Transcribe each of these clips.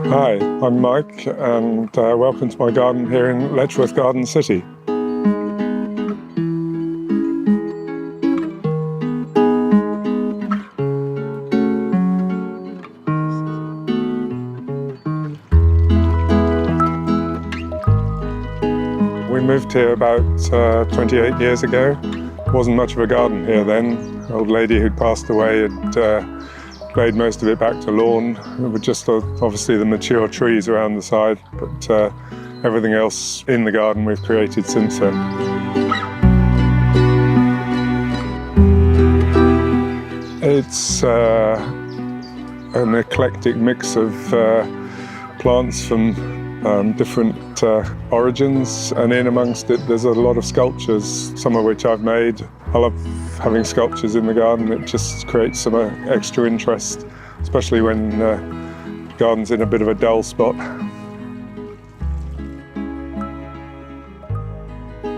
Hi, I'm Mike, and welcome to my garden here in Letchworth Garden City. We moved here about 28 years ago. Wasn't much of a garden here then. An old lady who'd passed away had made most of it back to lawn. There were just obviously the mature trees around the side, but everything else in the garden we've created since then. It's an eclectic mix of plants from different origins, and in amongst it there's a lot of sculptures, some of which I've made. I love having sculptures in the garden. It just creates some extra interest, especially when the garden's in a bit of a dull spot.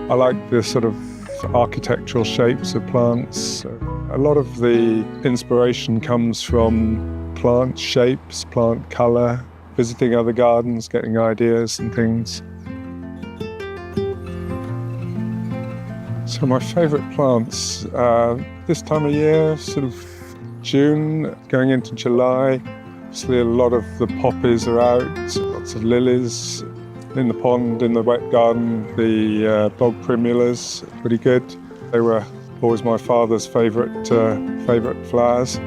I like the sort of architectural shapes of plants. A lot of the inspiration comes from plant shapes, plant colour, visiting other gardens, getting ideas and things. So my favourite plants this time of year, sort of June, going into July. Obviously a lot of the poppies are out, lots of lilies. In the pond, in the wet garden, the bog primulas, pretty good. They were always my father's favourite flowers.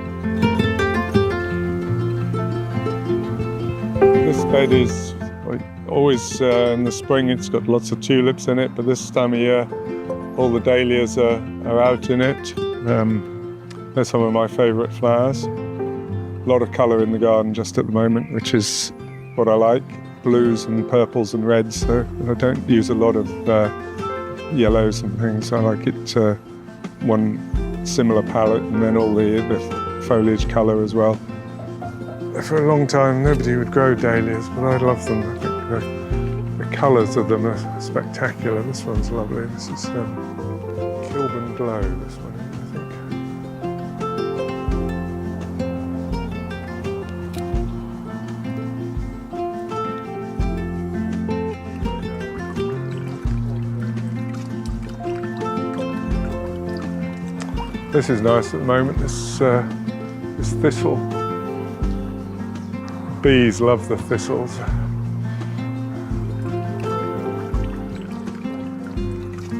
This bed is always in the spring, it's got lots of tulips in it, but this time of year all the dahlias are out in it. They're some of my favourite flowers. A lot of colour in the garden just at the moment, which is what I like. Blues and purples and reds, so I don't use a lot of yellows and things. I like it one similar palette and then all the foliage colour as well. For a long time nobody would grow dahlias, but I love them. I think the colours of them are spectacular. This one's lovely. This is Kilburn Glow, this one, I think. This is nice at the moment, this thistle. Bees love the thistles.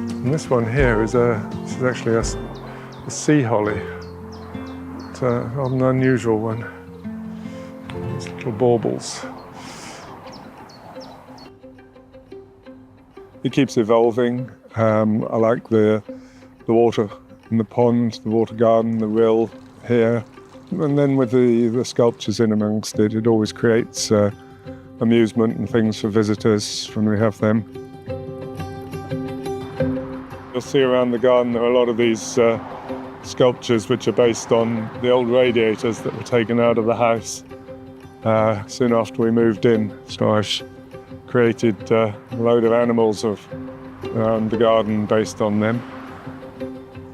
And this one here is actually a sea holly. It's an unusual one. These little baubles. It keeps evolving. I like the water in the pond, the water garden, the rill here. And then with the sculptures in amongst it, it always creates amusement and things for visitors when we have them. You'll see around the garden there are a lot of these sculptures which are based on the old radiators that were taken out of the house soon after we moved in. So I've created a load of animals around the garden based on them.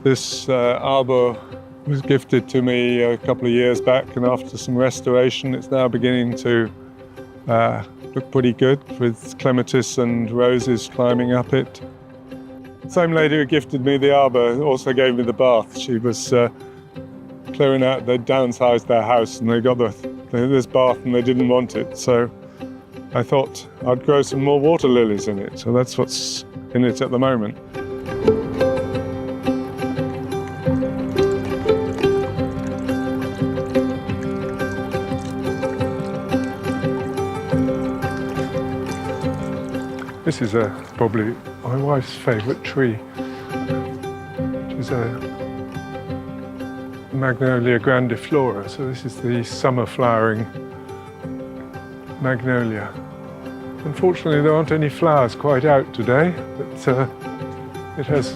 This arbour was gifted to me a couple of years back, and after some restoration it's now beginning to look pretty good, with clematis and roses climbing up it. The same lady who gifted me the arbour also gave me the bath. She was clearing out, they'd downsized their house and they got this bath and they didn't want it. So I thought I'd grow some more water lilies in it. So that's what's in it at the moment. This is probably my wife's favourite tree, which is a Magnolia grandiflora. So this is the summer flowering magnolia. Unfortunately, there aren't any flowers quite out today, but it has,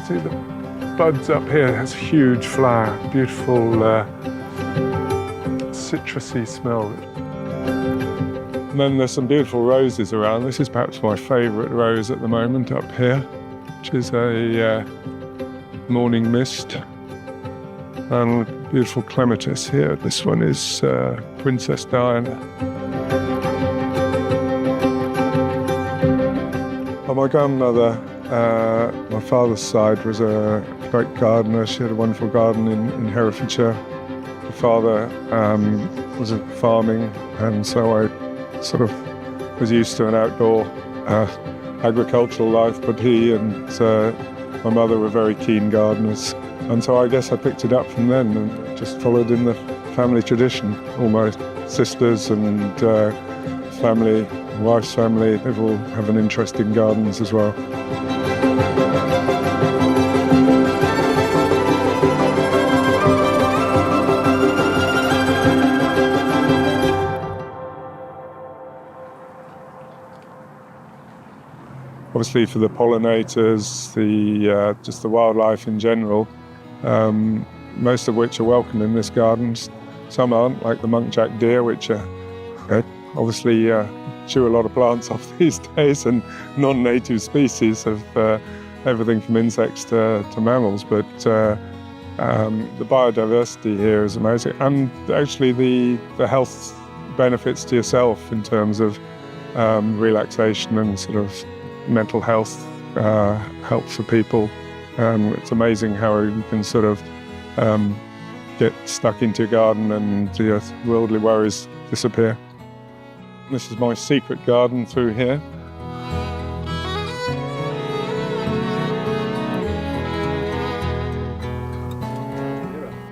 see the buds up here, it has huge flower, beautiful citrusy smell. And then there's some beautiful roses around. This is perhaps my favourite rose at the moment up here, which is a morning mist. And beautiful clematis here. This one is Princess Diana. My grandmother, my father's side, was a great gardener. She had a wonderful garden in Hertfordshire. My father was farming, and so I sort of was used to an outdoor agricultural life, but he and my mother were very keen gardeners. And so I guess I picked it up from then and just followed in the family tradition. All my sisters and family, wife's family, they've all have an interest in gardens as well. Obviously, for the pollinators, just the wildlife in general, most of which are welcome in this garden. Some aren't, like the muntjac deer, which obviously chew a lot of plants off these days, and non-native species of everything from insects to mammals. But the biodiversity here is amazing, and actually the health benefits to yourself in terms of relaxation and sort of mental health help for people. It's amazing how you can sort of get stuck into your garden and your worldly worries disappear. This is my secret garden through here.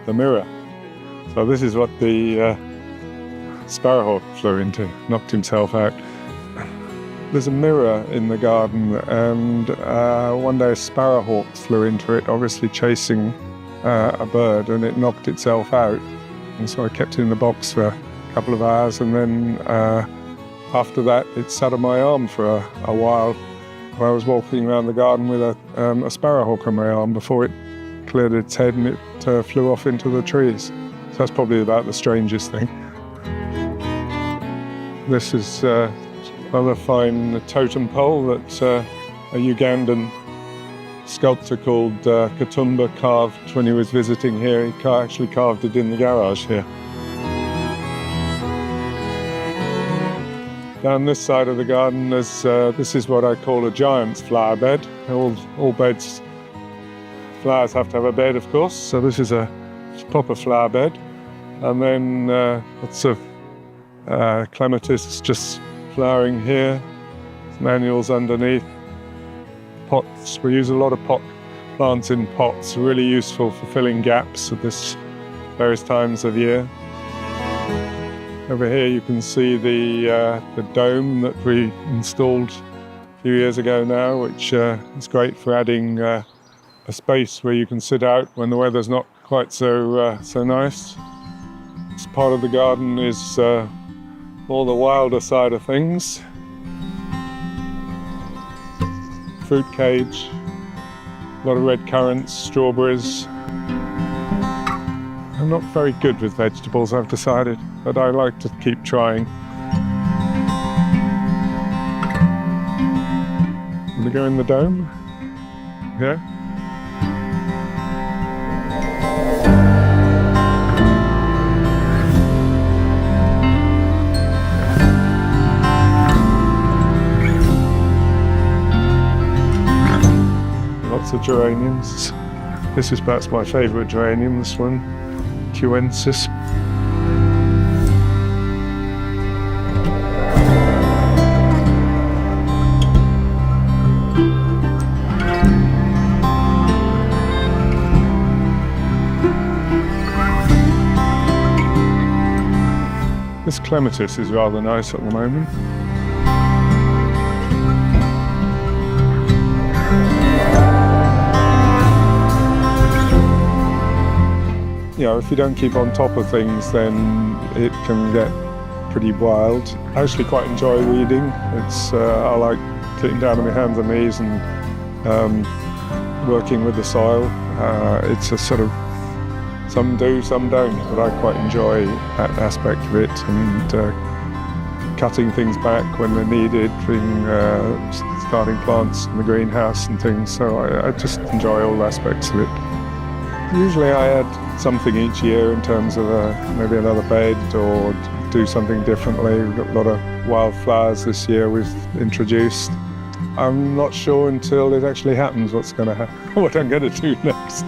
The mirror. So this is what the sparrowhawk flew into, knocked himself out. There's a mirror in the garden, and one day a sparrowhawk flew into it, obviously chasing a bird, and it knocked itself out. And so I kept it in the box for a couple of hours, and then after that it sat on my arm for a while. I was walking around the garden with a sparrowhawk on my arm before it cleared its head and it flew off into the trees. So that's probably about the strangest thing. This is another fine totem pole that a Ugandan sculptor called Katumba carved when he was visiting here. He actually carved it in the garage here. Down this side of the garden, this is what I call a giant's flower bed. All beds, flowers have to have a bed, of course. So this is a proper flower bed. And then lots of clematis just flowering here, some annuals underneath, pots. We use a lot of pot plants in pots, really useful for filling gaps at this various times of year. Over here you can see the dome that we installed a few years ago now, which is great for adding a space where you can sit out when the weather's not quite so nice. This part of the garden is all the wilder side of things. Fruit cage, a lot of red currants, strawberries. I'm not very good with vegetables, I've decided, but I like to keep trying. Want to go in the dome? Yeah? Lots of geraniums. This is perhaps my favourite geranium, this one, Cuensis. This clematis is rather nice at the moment. You know, if you don't keep on top of things, then it can get pretty wild. I actually quite enjoy weeding. I like getting down on my hands and knees and working with the soil. It's a sort of, some do, some don't, but I quite enjoy that aspect of it, and cutting things back when they're needed, starting plants in the greenhouse and things. So I just enjoy all aspects of it. Usually I add something each year in terms of maybe another bed or do something differently. We've got a lot of wildflowers this year we've introduced. I'm not sure until it actually happens what I'm going to do next.